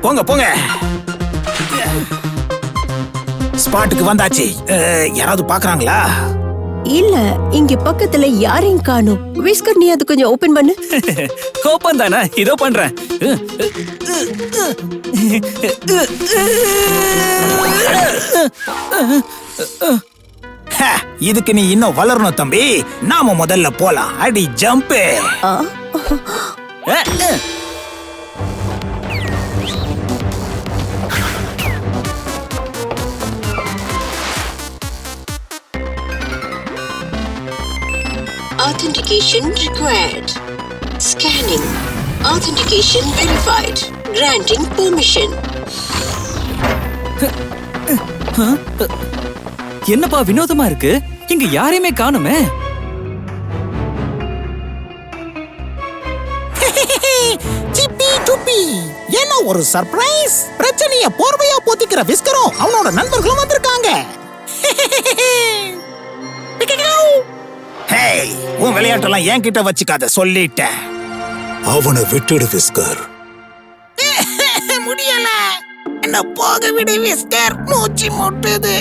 போங்க போங்க. ஸ்பாட்டுக்கு வந்தாச்சு. யாராவது பாக்குறாங்களா? இல்ல, இங்க பக்கத்துல யாரையும் காணோம். விஸ்கர், நீ அது கொஞ்சம் ஓபன் பண்ணு. ஓபன் தானே, இதோ பண்றேன். இதுக்கு நீ இன்னும் வளரணும் தம்பி. நாம முதல்ல போலாம். அடி jump. Authentication required. Scanning. Authentication verified. Granting permission. என்னப்பா வினோதமா இருக்கு, இங்க யாரையுமே காணுமே. சிப்பி டுப்பி, என்ன ஒரு சர்ப்ரைஸ். பிரச்சனைய போர்வையா போத்திக்கிற விஸ்கரும் அவனோட நண்பர்களும் வந்திருக்காங்க. ஹேய், உன் விளையாட்டெல்லாம் என்கிட்ட வச்சுக்காத, சொல்லிட்டேன். அவனை விட்டுடு விஸ்கர். முடியல, என்ன போக விடு விஸ்கர். மூச்சு முட்டுது.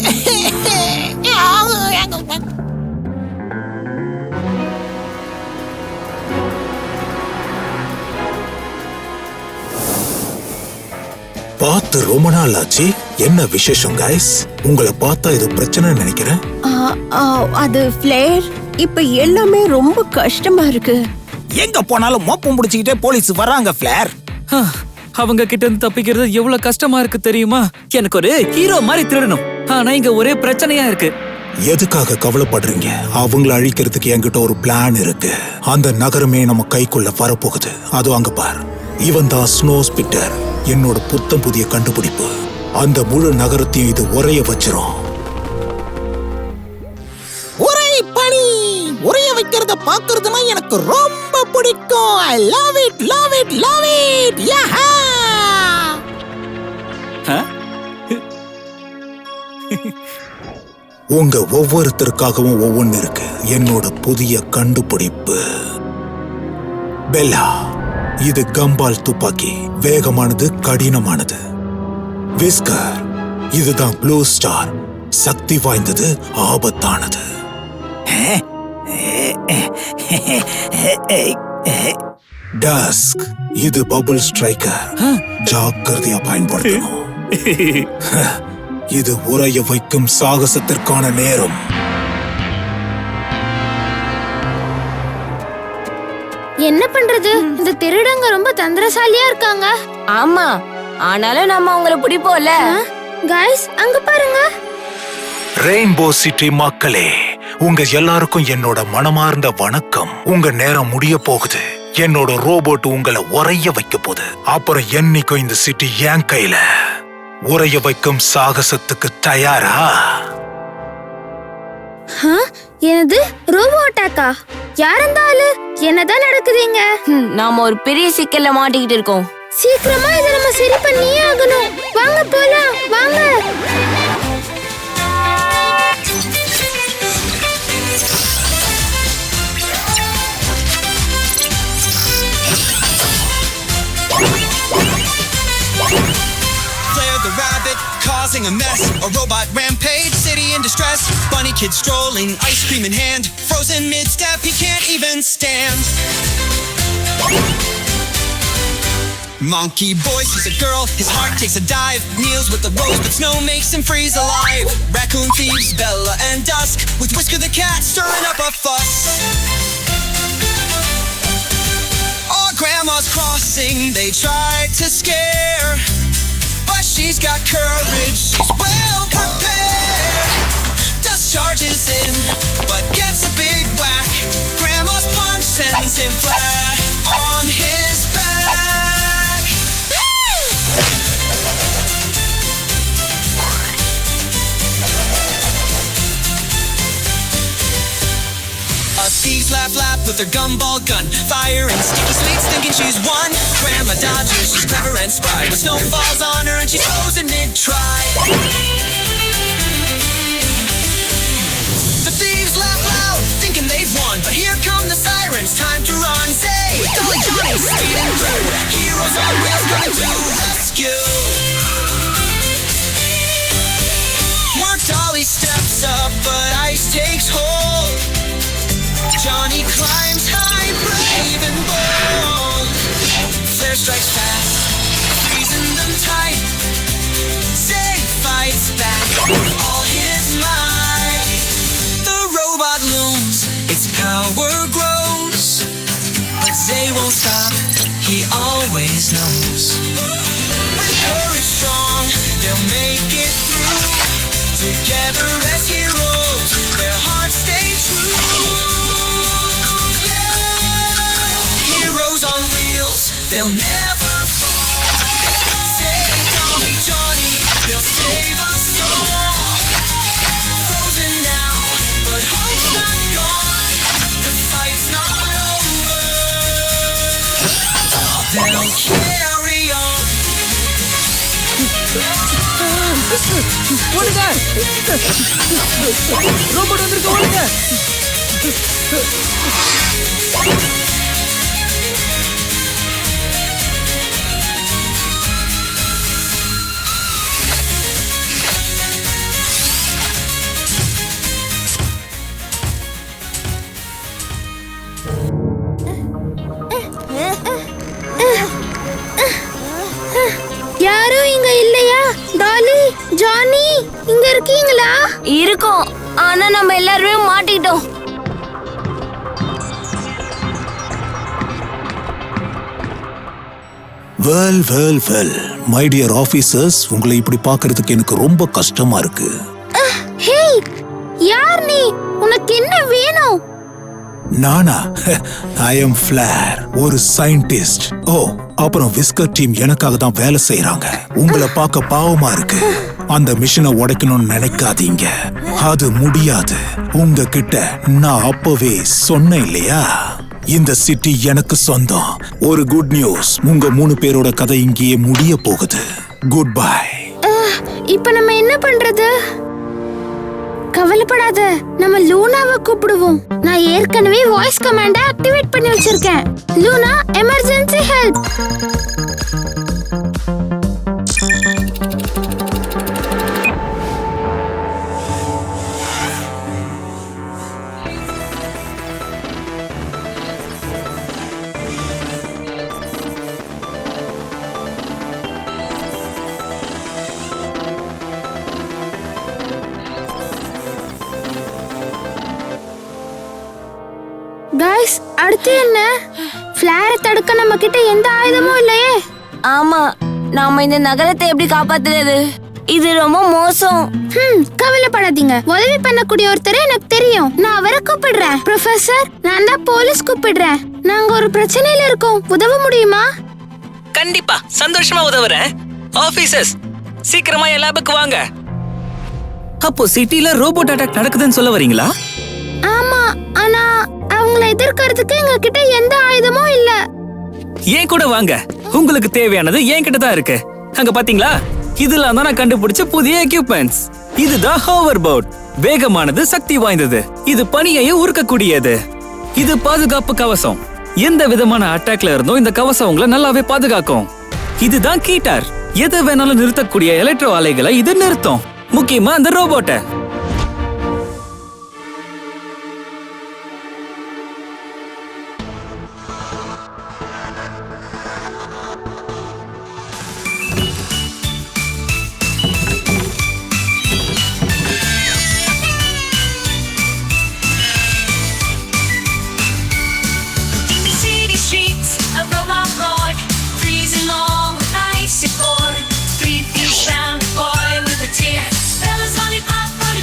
பார்த்து ரொம்ப நாள் ஆச்சு. என்ன விசேஷம் கைஸ்? உங்களை பார்த்தா இது பிரச்சனை நினைக்கிறேன். அது ஃபிளேர். இப்ப எல்லாமே ரொம்ப கஷ்டமா இருக்கு. எங்க போனாலும் மோப்பம் முடிச்சுக்கிட்டே போலீஸ் வராங்க ஃபிளேர். அவங்க கிட்ட இருந்து தப்பிக்கிறது எவ்வளவு கஷ்டமா இருக்கு தெரியுமா? எனக்கு ஒரு ஹீரோ மாதிரி திருடணும். ஆனா இங்க ஒரே பிரச்சனையா இருக்கு. எதுக்காக கவலைப்படுறீங்க? அவங்கள அழிக்கிறதுக்கு என்கிட்ட ஒரு பிளான் இருக்கு. அந்த நகரமே நம்ம கைக்குள்ள வரப்போகுது. அது அங்க பார். இவன் தான் ஸ்னோ ஸ்பிட்டர், என்னோட புத்தம் புதிய கண்டுபிடிப்பு. அந்த முழு நகரத்தையும் இது உறைய வச்சிரும். உரை பனி உரைய வைக்கிறத பாக்குறதுனா எனக்கு ரொம்ப பிடிக்கும். I love it, love it, love it. யஹா! உங்க ஒவ்வொருத்தருக்காகவும் ஒவ்வொன்னு இருக்கு. என்னோட புதிய கண்டுபிடிப்பு பெல்லா. இது கம்பால் துப்பாக்கி. வேகமானது, கடினமானது. விஸ்கர், இதுதான் ப்ளூ ஸ்டார். சக்தி வாய்ந்தது, ஆபத்தானது. டஸ்க், இது பபுள் ஸ்ட்ரைக்கர். ஜாக்கிரதையா பயன்படுத்தணும். இது உறைய வைக்கும் சாகசத்திற்கான நேரம். என்ன பண்றது? இந்த திருடங்க ரொம்ப தந்திரசாலியா இருக்காங்க. ஆமா, ஆனாலும் நம்ம அவங்கள பிடிப்போம்ல. गाइस, அங்க பாருங்க. ரெயின்போ சிட்டி மக்களே, உங்க எல்லாருக்கும் என்னோட மனமார்ந்த வணக்கம். உங்க நேரம் முடிய போகுது. என்னோட ரோபோட் உங்களை உறைய வைக்க போகுது. அப்புறம் என்னைக்கும் இந்த சிட்டி என் கையில. உறைய வைக்கும் சாகசத்துக்கு தயாரா? என்னது, ரோபோ அட்டாக்கா? யார் அந்த ஆளு? என்னதான் நடக்குதுங்க? நாம ஒரு பெரிய சிக்கல்ல மாட்டிக்கிட்டு இருக்கோம். சீக்கிரமா இதை நம்ம சரி பண்ணியே ஆகணும். வாங்க போலாம், வாங்க. The rabbit causing a mess, a robot rampage, city in distress, bunny kid strolling, ice cream in hand, frozen mid-step, he can't even stand. Monkey boy sees a girl, his heart takes a dive, kneels with the rose but snow makes him freeze alive. Raccoon thieves, Bella and Dusk, with Whisker the cat stirring up a fuss. Our grandma's crossing, they tried to scare, but she's got courage, she's well prepared. Dust charges in, but gets a big whack. Grandma's punch sends him flat on his back. Thieves laugh with their gumball gun, fire and sticky sweets, thinking she's won. Grandma dodges, she's clever and spry, but snow falls on her and she's frozen mid-try. The thieves laugh loud, thinking they've won, but here come the sirens, time to run. Say, Dolly Johnny's speeding through, heroes on wheels coming to rescue. always knows. When courage strong, they'll make it through. Together as heroes, their hearts stay true. Yeah. Heroes on wheels, they'll never fall. Say Tommy, Johnny, they'll save us all. Frozen now, but hope's not gone. The fight's not over. They'll carry on. ஓடுங்க robot வந்திருக்கு ஓடுங்க யாரும் இங்க இல்லையா? Tally, Johnny, இங்க இருக்கீங்களா? இருக்கோம், ஆனா நம்ம எல்லாருமே மாட்டிக்கிட்டோம். வெல் மை டியர் ஆபீசர்ஸ், உங்களை இப்படி பார்க்கிறதுக்கு எனக்கு ரொம்ப கஷ்டமா இருக்கு. ஹேய், யார் நீ? உனக்கு என்ன வேணும்? நானா? ஐ எம் ஃபிளேர், ஒரு சயின்டிஸ்ட். ஓ, அப்புறம் விஸ்கர் டீம் எனக்காக தான் வேலை செய்யறாங்க. உங்களை பார்க்க பாவமா இருக்கு. அந்த மிஷனை உடைக்கணும்னு நினைக்காதீங்க, அது முடியாது. உங்ககிட்ட நான் அப்பவே சொன்னேன் இல்லையா, இந்த சிட்டி எனக்கு சொந்தம். ஒரு குட் நியூஸ், உங்க 3 பேரோட கதை இங்கேயே முடிய போகுது. Good bye. இப்ப நம்ம என்ன பண்றது? கவலைப்படாத, நம்ம லூனாவை கூப்பிடுவோம். நான் ஏற்கனவே வாய்ஸ் கமாண்ட ஆக்டிவேட் பண்ணி வச்சிருக்கேன். Luna, emergency help. கைஸ், அடுத்து என்ன? ஃபிளேரை தடுக்க நம்ம கிட்ட எந்த ஆயுதமும் இல்லையே. ஆமா, நாம இந்த நகரத்தை எப்படி காப்பாத்துறது? இது ரொம்ப மோசம். கவலைப்படாதீங்க, உதவி பண்ணக்கூடிய ஒருத்தர் எனக்கு தெரியும். நான் அவரை கூப்பிடுறேன். ப்ரொஃபசர், நான் தான் போலீஸ் கூப்பிடுறேன். நாங்க ஒரு பிரச்சனையில இருக்கோம், உதவ முடியுமா? கண்டிப்பா, சந்தோஷமா உதவுறேன். ஆபீசர்ஸ், சீக்கிரமா என் லேபுக்கு வாங்க. அப்போ சிட்டில ரோபோட் அட்டாக் நடக்குதுன்னு சொல்ல வரீங்களா? ஆமா, ஆனா அவங்களை எதிர்க்கிறதுக்கு எங்க கிட்ட எந்த ஆயுதமும் இல்ல. ஏன் கூட வாங்க, உங்களுக்கு தேவையானது என்கிட்ட தான் இருக்கு. அங்க பாத்தீங்களா, இதெல்லாம் தான் நான் கண்டுபிடிச்ச புதிய எக்யூப்மெண்ட்ஸ். இதுதான் ஹோவர் போட். வேகமானது, சக்தி வாய்ந்தது. இது பனியையும் உருக்கக்கூடியது. இது பாதுகாப்பு கவசம். எந்த விதமான அட்டாக்ல இருந்தும் இந்த கவசம் உங்களை நல்லாவே பாதுகாக்கும். இதுதான் கீட்டார். எதை வேணாலும் நிறுத்தக்கூடிய எலக்ட்ரோ அலைகளை இது நிறுத்தும், முக்கியமா அந்த ரோபோட்டை. Icy board, 3 feet round boy with a tear. Fellas lollipop for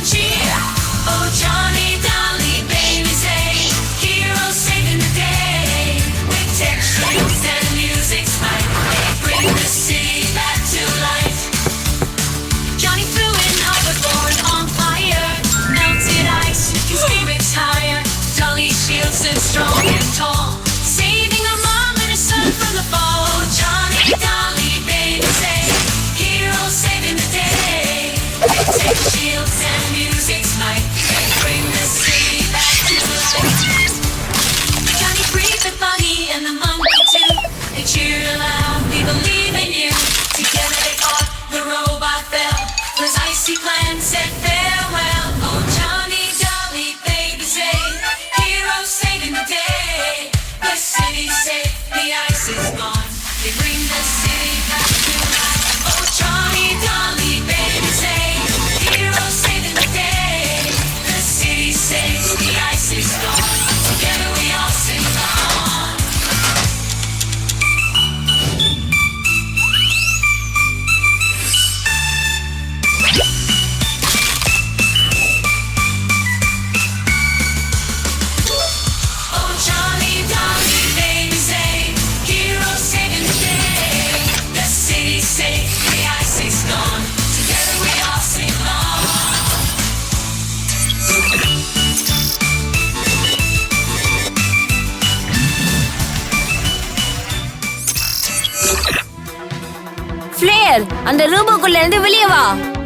flare, அந்த ரூபோக்குள்ள இருந்து வெளியே வா.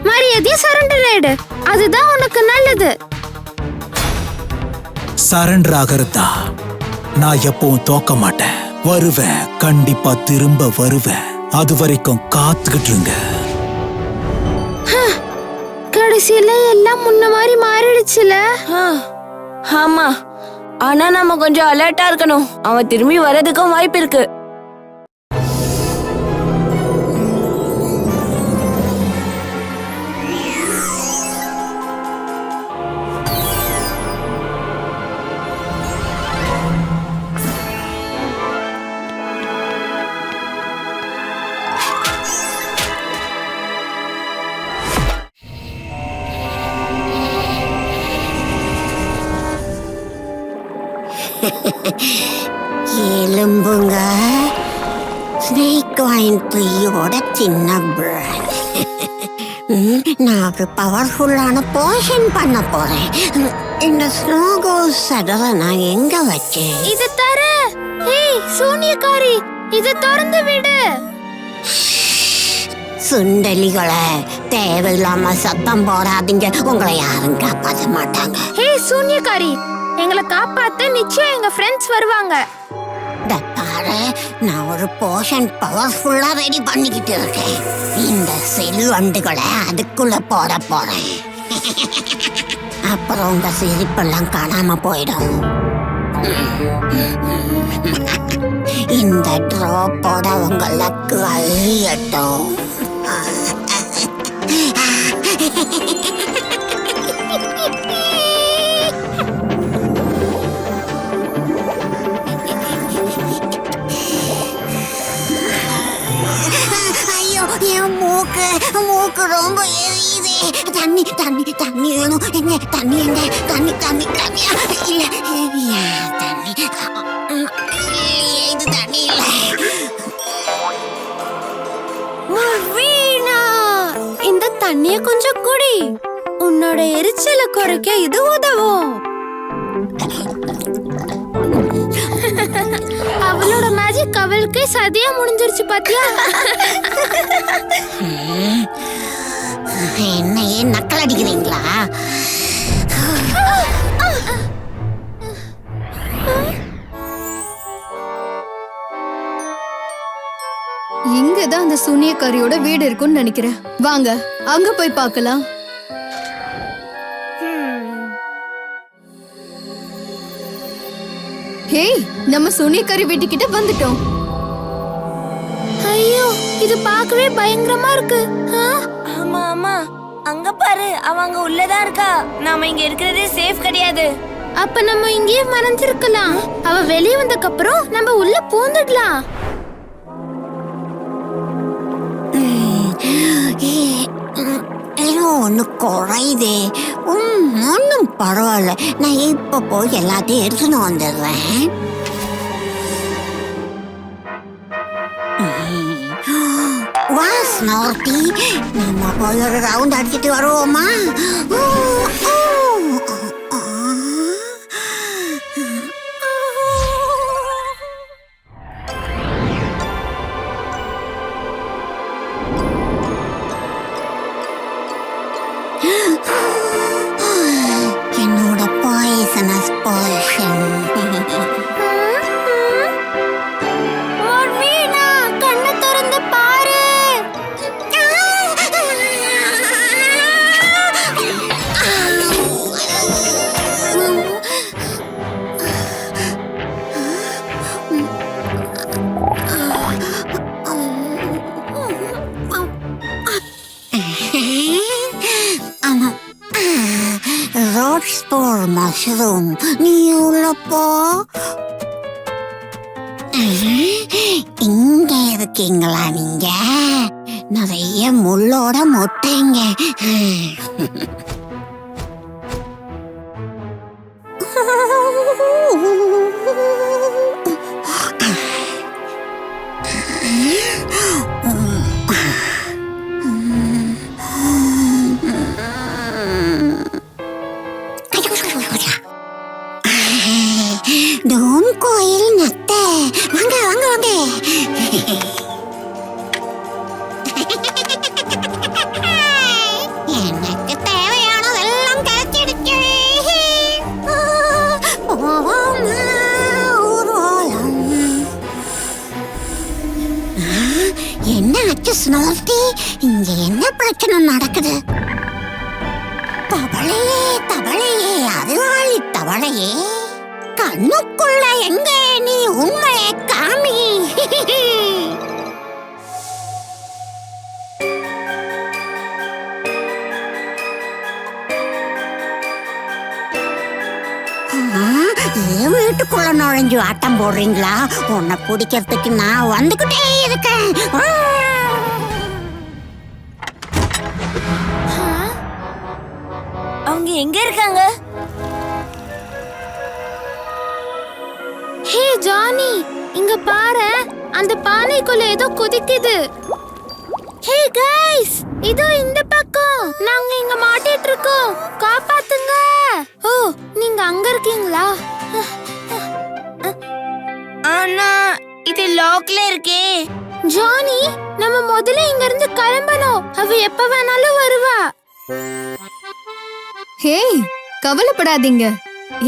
மரியாதையா சரண்டர் ஆயிடு. அதுதான் உனக்கு நல்லது. சரண்டர் ஆகிறதா? நான் எப்பவும் தோக்க மாட்டேன். வருவேன், கண்டிப்பா திரும்ப வருவேன். அது வரைக்கும் காத்துக்கிட்டு இருங்க. கடைசியில எல்லாம் முன்ன மாதிரி மாறிடுச்சுல. ஆமா, ஆனா நம்ம கொஞ்சம் அலர்ட்டா இருக்கணும். அவன் திரும்பி வர்றதுக்கும் வாய்ப்பு இருக்கு. எலும்புங்க, ஸ்னேக் ஆயின் ட்ரீயோட சின்ன பிராண்ட். நான் ஒரு பவர்ஃபுல்லான போஷன் பண்ண போறேன். இந்த ஸ்னோகோ சடலை நான் எங்க வச்சேன்? இது தர. ஏய் சூனியக்காரி, இது திறந்து விடு. சுண்டலிகளை தேவையில்லாம சத்தம் போடாதீங்க. உங்களை யாரும் காப்பாற்ற மாட்டாங்க. ஏய் சூனியக்காரி, எங்களை காப்பாத்த நிச்சயம் எங்க ஃப்ரெண்ட்ஸ் வருவாங்க. பாரு, நான் ஒரு போஷன் பவர்ஃபுல்லா ரெடி பண்ணிக்கிட்டு இருக்கேன். இந்த செல் வண்டுகளை அதுக்குள்ள போட போறேன். அப்புறம் உங்க சிரிப்பெல்லாம் காணாம போயிடும். இந்த ட்ராப்போட உங்க லக்கு அழியட்டும். மூக்கு ரொம்ப எரியுது. தண்ணி தண்ணி தண்ணி வேணும். எங்க தண்ணி? எங்க தண்ணி? தண்ணி தண்ணியா இல்ல, தண்ணி இது தண்ணி இல்ல. வீணா, இந்த தண்ணிய கொஞ்சம் குடி. உன்னோட எரிச்சலை குறைக்க இது உதவும். அவளோட மேஜிக் அவளுக்கே சதியா முடிஞ்சிருச்சு பாத்தியா? என்னையே நக்கல் அடிக்கிறீங்களா? இங்கதான் அந்த சூனியக்காரியோட வீடு இருக்குன்னு நினைக்கிறேன். வாங்க அங்க போய் பார்க்கலாம். ஹேய், நம்ம சூனியக்காரி வீட்டுக்கிட்ட வந்துட்டோம். ஐயோ, இது பார்க்கவே பயங்கரமா இருக்கு. ஆமா ஆமா, அங்க பாரு, அவங்க உள்ளதான் இருக்கா. நாம இங்க இருக்கிறதே சேஃப் கிடையாது. அப்ப நம்ம இங்கேயே மறைஞ்சிருக்கலாம். அவ வெளியே வந்ததுக்கு அப்புறம் நம்ம உள்ள பூந்துடலாம். ஒண்ணு குறையுதே. ஒன்னும் பரவாயில்ல, நான் இப்ப போய் எல்லாத்தையும் எடுத்துன்னு வந்துடுறேன். வா ஸ்னோர்ட்டி, நம்ம போய் ஒரு ரவுண்ட் அடிச்சுட்டு வருவோமா? என்னோட பாய்சனஸ் போஷன். கண்ணை திறந்து பாரு. ரோட் ஸ்போர் மஷ்ரூம், நீ உள்ள போ. இங்க இருக்கீங்களா நீங்க? நிறைய முள்ளோட முட்டைங்க. டோம் கோயில் நத்தை, வாங்க வாங்க வாங்க. எனக்கு தேவையானதெல்லாம் கிடைச்சிடுச்சு. ஊர்வலம். என்ன ஆச்சு ஸ்னோர்ட்டி? இங்க என்ன பிரச்சனை நடக்குது? தவளையே தவளையே அறிவாளி தவளையே, கண்ணுக்குள்ள எங்க நீ உண்மையை காமி. ஏன் வீட்டுக்குள்ள நுழைஞ்சு ஆட்டம் போடுறீங்களா? உன்னை பிடிக்கிறதுக்கு நான் வந்துகிட்டே இருக்கேன். அவங்க எங்க இருக்காங்க? ஹே ஜானி, இங்க பாரு, அந்த பானைக்குள்ள ஏதோ குதிக்குது. ஹே கைஸ், இதோ இந்த பக்கம் நாங்க இங்க மாட்டிட்டு இருக்கோம், காப்பாத்துங்க. ஓ, நீங்க அங்க இருக்கீங்களா? ஆனா இது லாக்ல இருக்கே. ஜானி, நம்ம முதல்ல இங்க இருந்து கிளம்பணும். அவ எப்ப வேணாலும் வருவா. ஹேய், கவலைப்படாதீங்க,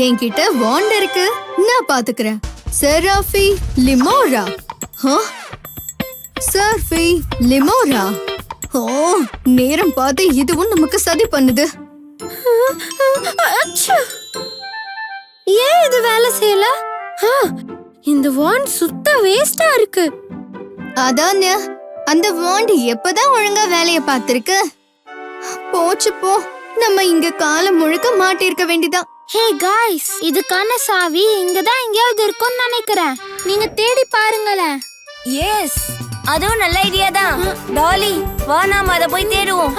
என்கிட்ட வாண்ட் இருக்கு, நான் பாத்துக்கிறேன். செராஃபி லிமோரா. சர்ஃபி லிமோரா. ஓ, நேரம் பார்த்து இதுவும் நமக்கு சதி பண்ணுது. ஏன் இது வேலை செய்யல? இந்த வாண்ட் சுத்த வேஸ்டா இருக்கு. அதான் அந்த வாண்ட் எப்பதான் ஒழுங்கா வேலைய பார்த்திருக்கு. போச்சு போ, நம்ம இங்க காலம் முழுக்க மாட்டிருக்க வேண்டிதான். ஹே காய்ஸ், இதுக்கான சாவி இங்கதான் எங்கேயாவது இருக்கும்னு நினைக்கிறேன். நீங்க தேடி பாருங்களேன். எஸ், அதுவும் நல்ல ஐடியா தான். டாலி, வா நாம அத போய் தேடுவோம்.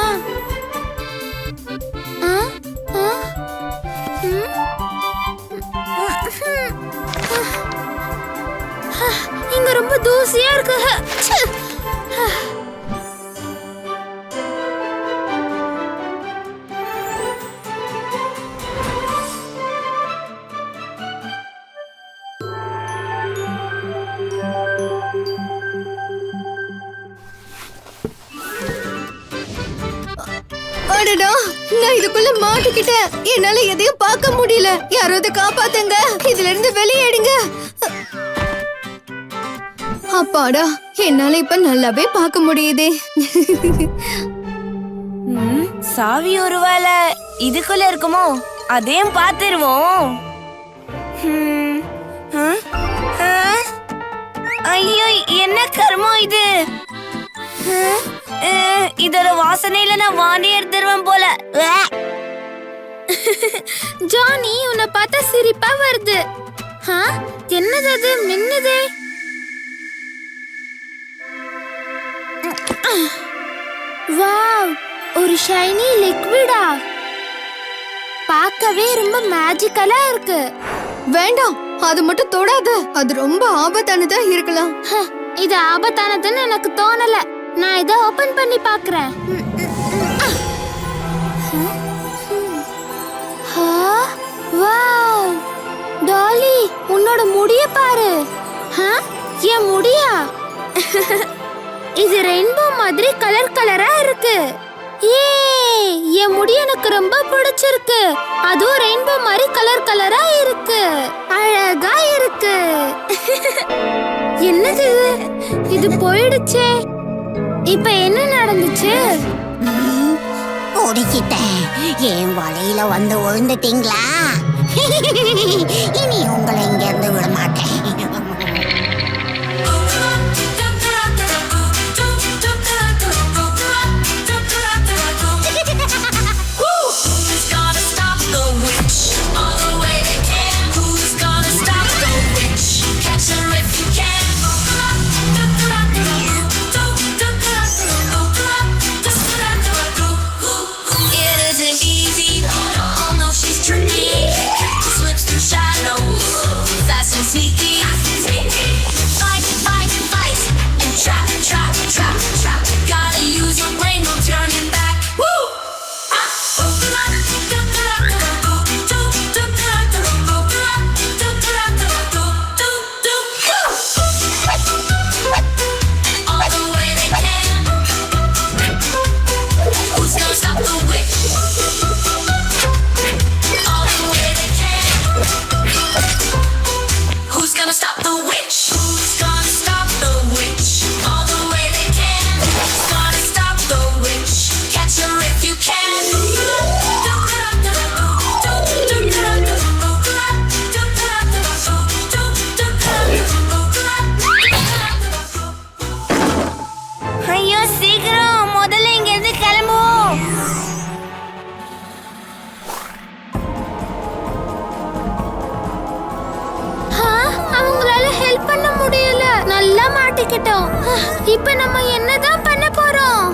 இங்க ரொம்ப தூசியா இருக்கு. அடடா, நான் இதுக்குள்ள மாட்டிக்கிட்டேன். என்னால எதையும் பார்க்க முடியல. யாராவது காப்பாத்துங்க, இதுல இருந்து வெளியேடுங்க. அப்பாடா, என்னால இப்ப நல்லாவே பார்க்க முடியுதே. சாவி ஒருவேளை இதுக்குள்ள இருக்குமோ? அதையும் பார்த்துருவோம். ஐயோ, என்ன கர்மம் இது? இதோட வாசனையில நான் வாந்தி எடுத்துருவேன் போல. ஜானி, உன்னை பார்த்தா சிரிப்பா வருது. என்னது அது மின்னுதே? வாவ், ஒரு ஷைனி லிக்விடா. பார்க்கவே ரொம்ப மேஜிக்கலா இருக்கு. வேண்டாம், அது மட்டும் தொடாத. அது ரொம்ப ஆபத்தானதா இருக்கலாம். இது ஆபத்தானதுன்னு எனக்கு தோணல. நான் இதை ஓபன் பண்ணி பார்க்கறேன். வாவ், டாலி, உன்னோட முடிய பாரு. என் முடியா? இது ரெயின்போ மாதிரி கலர் கலரா இருக்கு. என் முடி எனக்கு ரொம்ப பிடிச்சிருக்கு. அதுவும் ரெயின்போ மாதிரி கலர் கலரா இருக்கு. அழகா இருக்கு. என்னது இது? போயிடுச்சே. இப்ப என்ன நடந்துச்சு? ஓடிக்கிட்டேன். என் வலையில வந்து விழுந்துட்டீங்களா? இனி உங்களை இங்க இருந்து விட மாட்டேன். Fast இப்ப நம்ம என்னதான் பண்ண போறோம்?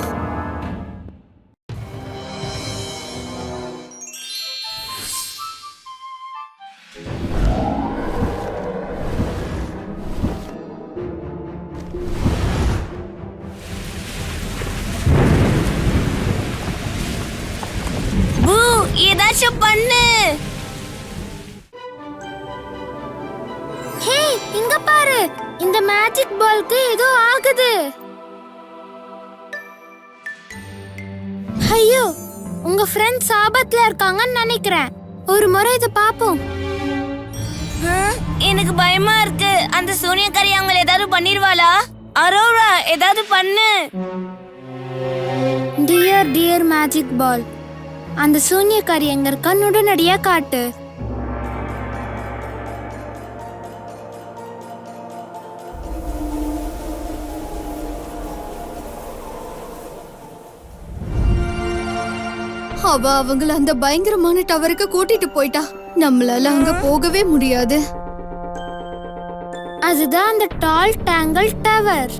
பூ, ஏதாச்சும் பண்ணு. ஹே, இங்க பாரு. இந்த மேஜிக் பால்க்கு ஏதோ ஆகுது. ஐயோ, உங்க ஃப்ரெண்ட்ஸ் ஆபத்துல இருக்காங்கன்னு நினைக்கிறேன். ஒரு முறை இத பாப்போம். எனக்கு பயமா இருக்கு. அந்த சூனியக்காரி அவங்கள ஏதாவது பண்ணிருவாளா? அரோரா, ஏதாவது பண்ணு. டியர் மேஜிக் பால், அந்த சூனியக்காரி எங்க இருக்கான்னு உடனடியா காட்டு. அவ அவங்கள அந்த பயங்கரமான டவருக்கு கூட்டிட்டு போயிட்டா. நம்மளால அங்க போகவே முடியாது. அதுதான் அந்த டால் டேங்கிள் டவர்.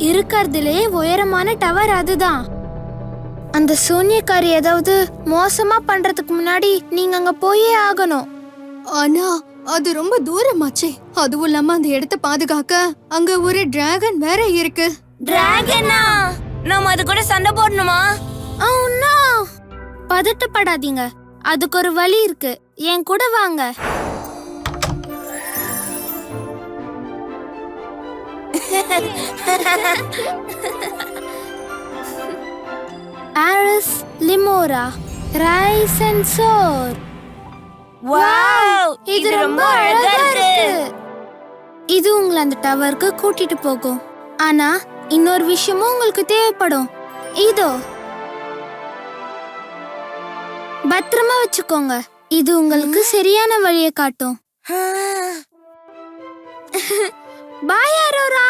இருக்கிறதுலே உயரமான டவர் அதுதான். அந்த சூனியக்காரி ஏதாவது மோசமா பண்றதுக்கு முன்னாடி நீங்க அங்க போயே ஆகணும். ஆனா அது ரொம்ப தூரமாச்சே. அதுவும் இல்லாம அந்த இடத்தை பாதுகாக்க அங்க ஒரு டிராகன் வேற இருக்கு. டிராகனா? நாம அது கூட சண்டை போடணுமா? பதட்டப்படாதீங்க, அதுக்கு ஒரு வழி இருக்கு. என் கூட வாங்க. Aris Limora rise and soar. Wow, இது ரொம்ப அழகா இருக்கு. இது உங்களை அந்த டவருக்கு கூட்டிட்டு போகும். ஆனா இன்னொரு விஷயமும் உங்களுக்கு தேவைப்படும். இதோ, பத்திரமா வச்சுக்கோங்க. இது உங்களுக்கு சரியான வழியை காட்டும். பாய் அரோரா.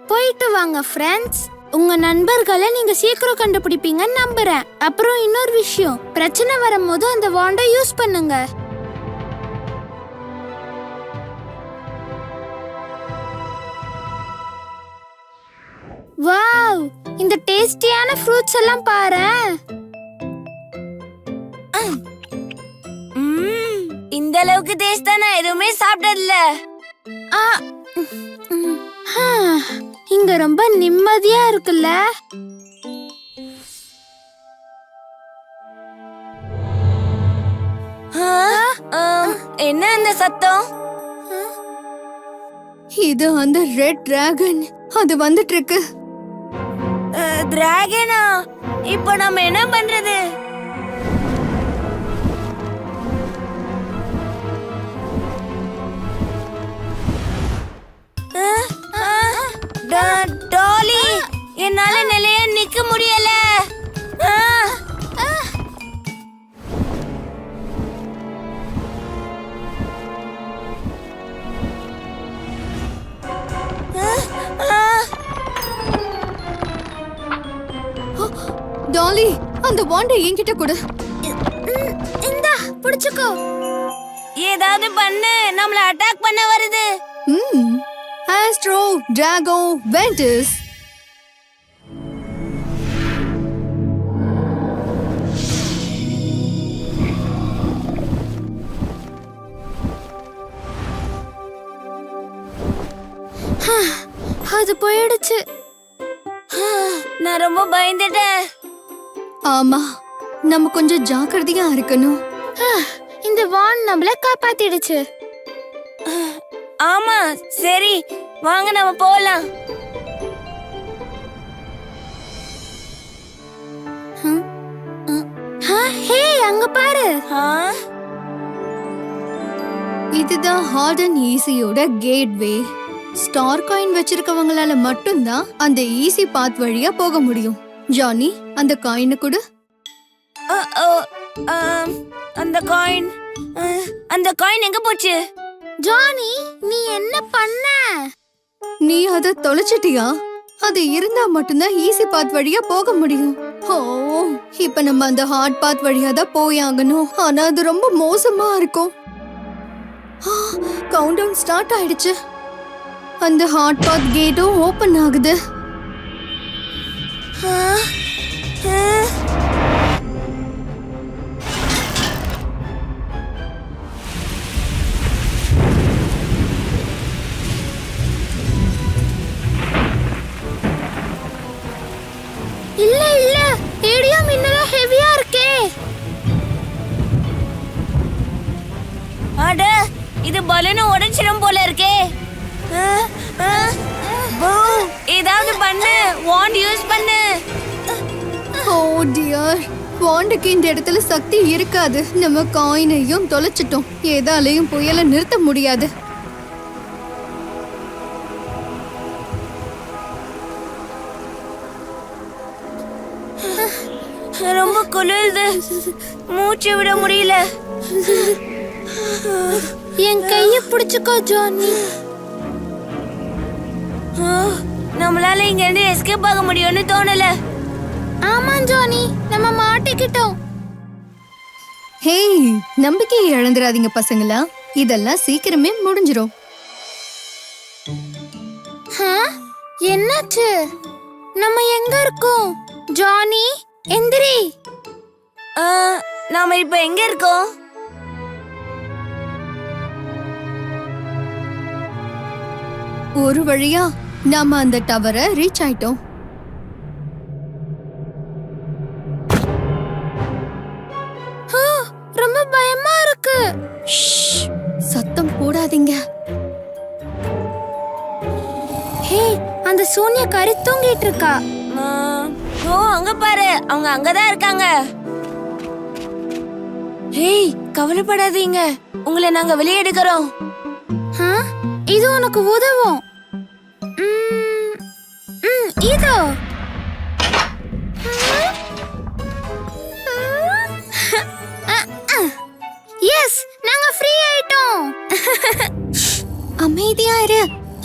போயிட்டு வாங்க ஃப்ரெண்ட்ஸ். உங்க நண்பர்களை நீங்க சீக்கிரம் கண்டுபிடிப்பீங்கன்னு நம்புறேன். அப்புறம் இன்னொரு விஷயம், பிரச்சனை வரும்போது அந்த வாண்டை யூஸ் பண்ணுங்க. வாவ், இந்த டேஸ்டியான ஃப்ரூட்ஸ் எல்லாம் பாரேன். இந்த அளவுக்கு டேஸ்டா நான் எதுவுமே சாப்பிட்டதில்ல. இங்க ரொம்ப நிம்மதியா இருக்குல்ல? என்ன அந்த சத்தம்? இது அந்த ரெட் டிராகன். அது வந்துட்டு இருக்கு. டிராகனா? இப்போ நாம என்ன பண்றது? டாலி, என்னால நிலையா நிக்க முடியல. டாலி, அந்த வாண்டை என்கிட்ட கொடு. இந்தா, புடிச்சுக்கோ. ஏதாவது பண்ணு, நம்மள அட்டாக் பண்ண வருது. Astro Draco Ventus. அது போயிடுச்சு. நான் ரொம்ப பயந்துட்டேன். ஆமா, நம்ம கொஞ்சம் ஜாக்கிரதையா இருக்கணும். இந்த வான் நம்மள காப்பாத்திடுச்சு. ஆமா, சரி, வாங்க நம்ம போலாம். ஹே, அங்க பாரு. இதுதான் ஹார்ட் அண்ட் ஈஸியோட கேட்வே. ஸ்டார் காயின் வச்சிருக்கவங்களால மட்டும்தான் அந்த ஈஸி பாத் வழியா போக முடியும். ஜானி, அந்த காயினை கொடு. அந்த காயின் எங்க போச்சு? ஜானி, நீ என்ன பண்ண? நீ அத தொலைச்சிட்டியா? அது இருந்தா மட்டும்தான் ஈஸி பாத் வழியா போக முடியும். ஓ, இப்ப நம்ம அந்த ஹார்ட் பாத் வழியா தான் போயாகணும். ஆனா அது ரொம்ப மோசமா இருக்கும். கவுண்ட் டவுன் ஸ்டார்ட் ஆயிடுச்சு. அந்த ஹார்ட் பாத் கேட்டும் ஓபன் ஆகுது. இல்ல இல்ல, இடியும் மின்னலும் ஹெவியா இருக்கே. அட, இது பலூனை உடைச்சிடும் போல இருக்கே. பூ, ஏதாவது பண்ணு, வாண்ட் யூஸ் பண்ணு. ஓ டியர், வாண்டுக்கு இந்த இடத்துல சக்தி இருக்காது. நம்ம காயினையும் தொலைச்சிட்டோம். ஏதாலையும் புயலை நிறுத்த முடியாது. ரொம்ப குளிருது, மூச்சு விட முடியல. என் கைய பிடிச்சுக்கோ ஜானி. நம்மளால இங்க இருந்து எஸ்கேப் ஆக முடியும்னு தோணல. ஆமா ஜானி, நம்ம மாட்டிக்கிட்டோம். ஹேய், நம்பிக்கையை இழந்துடாதீங்க பசங்களா. இதெல்லாம் சீக்கிரமே முடிஞ்சிரும். என்னாச்சு? நம்ம எங்க இருக்கோம்? ஜானி, எந்திரி. நாம இப்ப எங்க இருக்கோம்? ஒரு வழியா நாம அந்த டவரை ரீச் ஆயிட்டோம். ரொம்ப பயமா இருக்கு. சத்தம் போடாதீங்க. ஹே, அந்த சூன்யக்காரி தூங்கிட்டு இருக்கா. ஓ, அங்க பாரு, அவங்க அங்கதான் இருக்காங்க. ஹேய், கவலைப்படாதீங்க, உங்களை நாங்க வெளியே எடுக்கிறோம். இது உனக்கு உதவும். இதோ. எஸ், நாங்க ஃப்ரீ ஆயிட்டோம். அமைதியா இரு.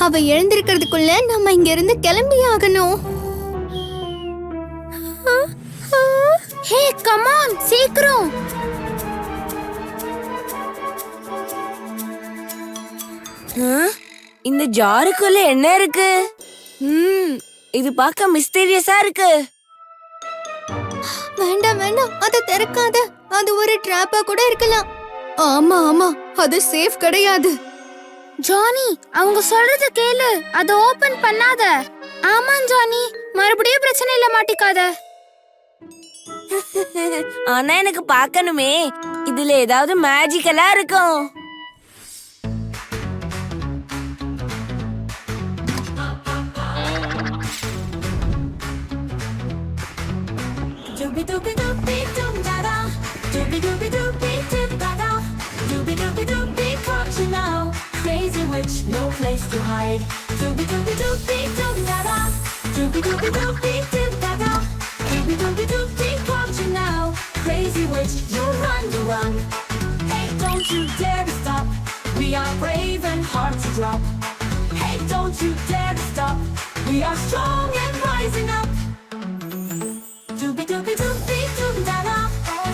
அவ எழுந்திருக்கிறதுக்குள்ள நம்ம இங்க இருந்து கிளம்பி ஆகணும். ஹே, கம் ஆன், சீக்கிரம். இந்த ஜாருக்குள்ள என்ன இருக்கு? இது பார்க்க மிஸ்டீரியஸா இருக்கு. வேண்டாம் வேண்டாம், அதை திறக்காத. அது ஒரு ட்ராப்பா கூட இருக்கலாம். ஆமா ஆமா, அது சேஃப் கிடையாது. ஜானி, அவங்க சொல்றத கேளு, அதை ஓபன் பண்ணாத. ஆமா ஜானி, மறுபடியும் பிரச்சனையில மாட்டிக்காத. ஆனா எனக்கு பார்க்கணுமே, இதுல ஏதாவது மேஜிக்கலா இருக்கும். No place to hide. Doobie doobie doobie doo-da-da. Doobie doobie doobie doo-da-da. Doobie doobie doobie, caught you now. Crazy witch, you run, you run. Hey, don't you dare to stop. We are brave and hard to drop. Hey, don't you dare to stop. We are strong and rising up. Doobie doobie doobie doo-da-da.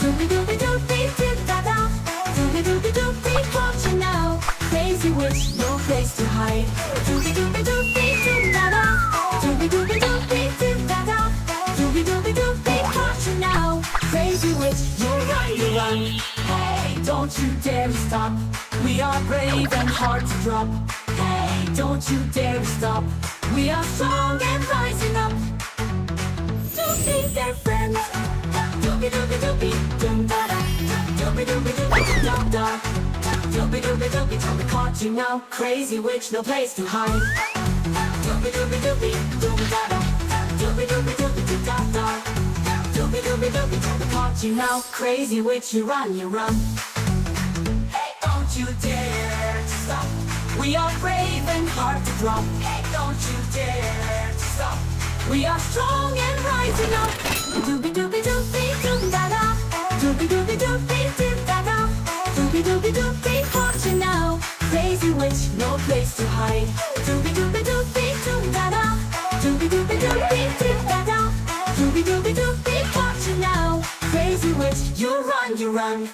Doobie doobie doobie doo-da-da. Doobie doobie doobie, caught you now. Crazy witch, no place to hide. Doobie doobie doobie doo-da-da. Doobie doobie doobie doo-da-da. Doobie doobie doobie, caught you now. Crazy witch, you run, you run. Hey, don't you dare to stop. We are brave and hard to drop. Hey, don't you dare to stop. We are strong and rising up. Doobie, their friends. Doobie doobie doobie doo-da-da. Doobie doobie doobie doo-da-da. Doobie doobie doobie, totally caught you now. Crazy witch, no place to hide. Doobie doobie doobie, doo-da-da. Doobie doobie doobie, doo-da-da. Doobie doobie doobie, totally caught you now. Crazy witch, you run, you run. Hey, don't you dare to stop. We are brave and hard to drop. Hey, don't you dare to stop. We are strong and rising up. Doobie doobie doobie, doo-da-da. Doobie doobie doobie, doo-da-da. Doobie doobie doobie, caught you now. Crazy witch, no place to hide. Doobie doobie doobie, doo-da-da. Doobie doobie doobie, doo-da-da. Doobie doobie doobie, caught you now. Crazy witch, you run, you run.